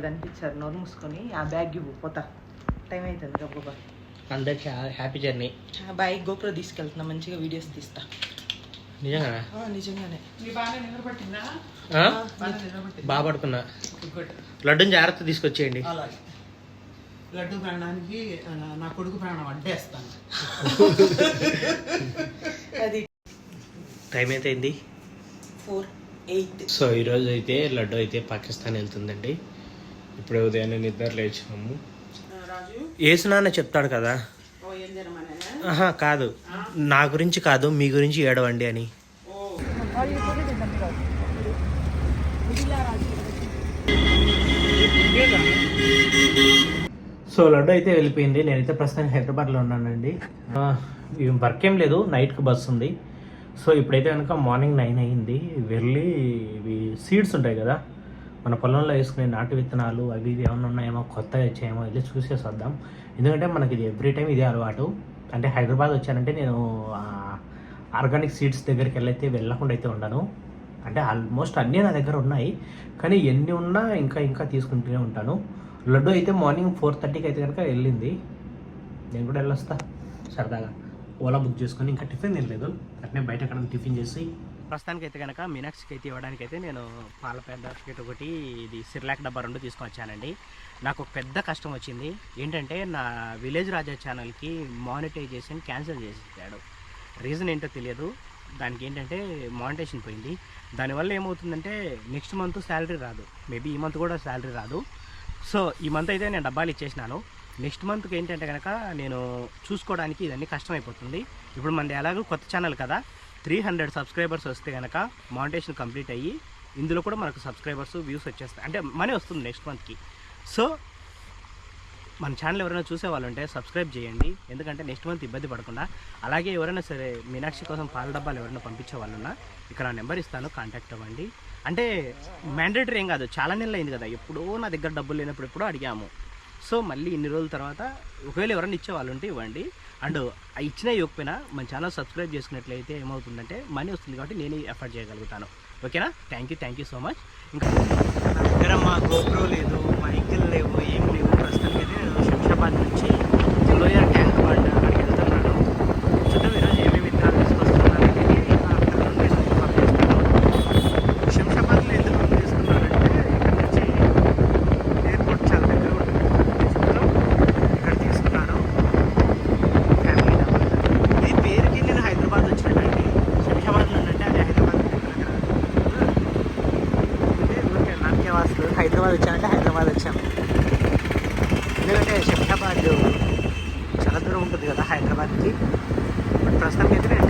కనిపించారు నోరు మూసుకొని ఆ బ్యాగ్ ఇవ్వు పోతా టైం అవుతుంది గబ్బా. అందరికి హ్యాపీ జర్నీ. బాయ్ గోప్రో తీసుకెళ్తున్నా మంచిగా వీడియోస్ తీస్తా. నిజంగానే బాగా పడుకున్నా. లడ్డూని జాగ్రత్త తీసుకొచ్చేయండి. లడ్డు ప్రాణానికి నా కొడుకు ప్రాణం అడ్డేస్తాను. అది టైం అయితే అయింది 4:08. సో ఈరోజు అయితే లడ్డు అయితే పాకిస్తాన్ వెళ్తుందండి. ఇప్పుడే ఉదయాన్నే నిద్ర లేచాము. ఏసునాన్న చెప్తాడు కదా, ఆహా కాదు నా గురించి కాదు మీ గురించి ఏడవండి అని. సో లడ్డు అయితే వెళ్ళిపోయింది. నేనైతే ప్రస్తుతానికి హైదరాబాద్లో ఉన్నానండి. వర్క్ ఏం లేదు, నైట్కి బస్సు ఉంది. సో ఇప్పుడైతే కనుక మార్నింగ్ 9 అయ్యింది. వెళ్ళి ఇవి సీడ్స్ ఉంటాయి కదా మన పొలంలో వేసుకునే నాటు విత్తనాలు అవి ఇవి ఏమైనా ఉన్నాయేమో కొత్తగా వచ్చాయేమో వెళ్ళి చూసేసి వద్దాం. ఎందుకంటే మనకి ఇది ఎవ్రీ టైం ఇదే అలవాటు. అంటే హైదరాబాద్ వచ్చానంటే నేను ఆర్గానిక్ సీడ్స్ దగ్గరికి వెళ్ళకుండా అయితే ఉండను. అంటే ఆల్మోస్ట్ అన్నీ నా దగ్గర ఉన్నాయి, కానీ ఎన్ని ఉన్నా ఇంకా తీసుకుంటూనే ఉంటాను. లడ్డు అయితే మార్నింగ్ 4:30కి అయితే కనుక వెళ్ళింది. నేను కూడా వెళ్ళొస్తా సరదాగా. ఓలా బుక్ చేసుకొని ఇంకా టిఫిన్ తినలేదు, అట్నే బయట ఎక్కడ టిఫిన్ చేసి ప్రస్తుతానికి అయితే కనుక మీనాక్షికి అయితే ఇవ్వడానికి అయితే నేను పాల ప్యాకెట్ ఒకటి, ఇది సిర్లాక్ డబ్బా 2 తీసుకొని వచ్చానండి. నాకు ఒక పెద్ద కష్టం వచ్చింది. ఏంటంటే నా విలేజ్ రాజా ఛానల్కి మానిటైజేషన్ క్యాన్సిల్ చేసేసాడు. రీజన్ ఏంటో తెలియదు. దానికి ఏంటంటే మానిటైజేషన్ పోయింది. దానివల్ల ఏమవుతుందంటే నెక్స్ట్ మంత్ శాలరీ రాదు, మేబీ ఈ మంత్ కూడా శాలరీ రాదు. సో ఈ మంత్ అయితే నేను డబ్బాలు ఇచ్చేసినాను. నెక్స్ట్ మంత్కి ఏంటంటే కనుక నేను చూసుకోవడానికి ఇదన్నీ కష్టమైపోతుంది. ఇప్పుడు మనది ఎలాగో కొత్త ఛానల్ కదా, 300 సబ్స్క్రైబర్స్ వస్తే కనుక మానిటైజేషన్ కంప్లీట్ అయ్యి ఇందులో కూడా మనకు సబ్స్క్రైబర్స్ వ్యూస్ వచ్చేస్తాయి, అంటే మనీ వస్తుంది నెక్స్ట్ మంత్కి. సో మన ఛానల్ ఎవరైనా చూసే వాళ్ళు ఉంటే సబ్స్క్రైబ్ చేయండి, ఎందుకంటే నెక్స్ట్ మంత్ ఇబ్బంది పడకుండా. అలాగే ఎవరైనా సరే మీనాక్షి కోసం పాల డబ్బాలు ఎవరైనా పంపించే వాళ్ళున్నా ఇక్కడ నా నెంబర్ ఇస్తాను, కాంటాక్ట్ అవ్వండి. అంటే మ్యాండేటరీ ఏం కాదు, చాలా నెలలు అయింది కదా, ఎప్పుడో నా దగ్గర డబ్బులు లేనప్పుడు ఎప్పుడో అడిగాము. సో మళ్ళీ ఇన్ని రోజుల తర్వాత ఒకవేళ ఎవరైనా ఇచ్చే వాళ్ళు ఉంటే ఇవ్వండి. అండ్ ఇచ్చినా ఇవ్వకపోయినా మన ఛానల్ సబ్స్క్రైబ్ చేసుకున్నట్లయితే ఏమవుతుందంటే మనీ వస్తుంది, కాబట్టి నేనే ఎఫర్ట్ చేయగలుగుతాను. ఓకేనా? Thank you so much. ఇంకా నా దగ్గర మా గోప్రో లేదు, మైకిల్ లేవు, ఏం లేవు. ప్రస్తుతానికి అయితే నేను శంషాబాద్ నుంచి లోయర్ ట్యాంక్ బండ్ అక్కడికి వెళ్తున్నాను. చూద్దాం ఈరోజు ఏమేమి విత్తనాలు తీసుకొస్తున్నాను అనేది ఇన్ఫార్మ్ చేస్తాను. శంషాబాద్లో ఎందుకు తీసుకున్నానంటే ఇక్కడ నుంచి ఎయిర్పోర్ట్ చాలా దగ్గర ఉంటుంది. ఇక్కడ తీసుకున్నాను ఫ్యామిలీ డబ్బా. ఇది పేరుకి నేను హైదరాబాద్ వచ్చినట్టండి. శంషాబాద్లో ఉందంటే అదే హైదరాబాద్ దగ్గర. నాకే వాస్తు హైదరాబాద్ వచ్చానంటే హైదరాబాద్ వచ్చాము. ఎందుకంటే శంషాబాద్ చాలా దూరం ఉంటుంది కదా హైదరాబాద్కి. ప్రస్తుతానికి అయితే నేను